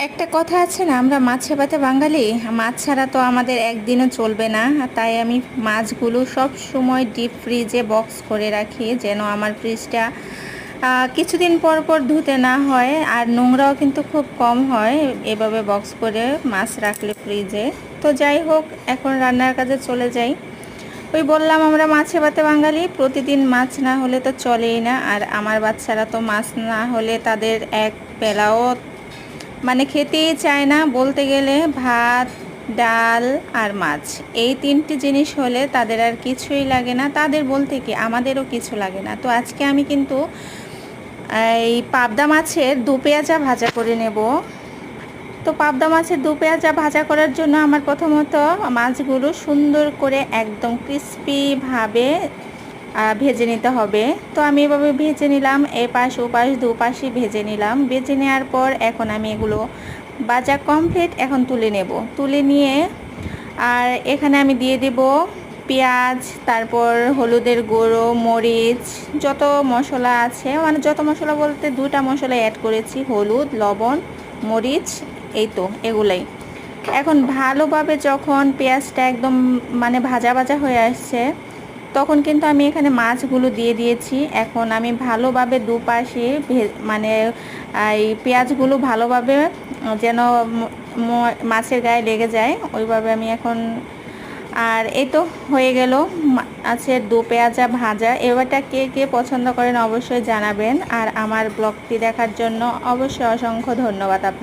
একটা কথা আছে না, আমরা মাছে ভাতে বাঙালি, মাছ ছাড়া তো আমাদের একদিনও চলবে না। তাই আমি মাছগুলো সব সময় ডিপ ফ্রিজে বক্স করে রাখি, যেন আমার ফ্রিজটা কিছুদিন পর পর ধুতে না হয়, আর নোংরাও কিন্তু খুব কম হয় এভাবে বক্স করে মাছ রাখলে ফ্রিজে। তো যাই হোক, এখন রান্নার কাজে চলে যাই। ওই বললাম, আমরা মাছে ভাতে বাঙালি, প্রতিদিন মাছ না হলে তো চলেই না। আর আমার বাচ্চারা তো মাছ না হলে তাদের এক বেলাও মানে খেতেই চায় না। বলতে গেলে ভাত, ডাল আর মাছ, এই তিনটি জিনিস হলে তাদের আর কিছুই লাগে না। তাদের বলতে কি, আমাদেরও কিছু লাগে না। তো আজকে আমি কিন্তু এই পাবদা মাছের দু পেঁয়াজা ভাজা করে নেব। তো পাবদা মাছের দু পেঁয়াজা ভাজা করার জন্য আমার প্রথমত মাছগুলো সুন্দর করে একদম ক্রিস্পিভাবে ভেজে নিতে হবে। তো আমি এভাবে ভেজে নিলাম, এপাশ ওপাশ দুপাশই ভেজে নিলাম। ভেজে নেওয়ার পর এখন আমি এগুলো ভাজা কমপ্লিট, এখন তুলে নেব। তুলে নিয়ে আর এখানে আমি দিয়ে দেব পেঁয়াজ, তারপর হলুদের গুঁড়ো, মরিচ, যত মশলা আছে, মানে যত মশলা বলতে দুটা মশলা অ্যাড করেছি, হলুদ, লবণ, মরিচ, এই তো এগুলাই। এখন ভালোভাবে যখন পেঁয়াজটা একদম মানে ভাজা ভাজা হয়ে আসছে, তখন কিন্তু আমি এখানে মাছগুলো দিয়ে দিয়েছি। এখন আমি ভালোভাবে দুপাশে মানে এই পেঁয়াজগুলো ভালোভাবে যেন মাছের গায়ে লেগে যায়, ওইভাবে আমি এখন। আর এই তো হয়ে গেল মাছের দু পেঁয়াজা ভাজা। এবারটা কে কে পছন্দ করেন অবশ্যই জানাবেন। আর আমার ব্লগটি দেখার জন্য অবশ্যই অসংখ্য ধন্যবাদ আপনার।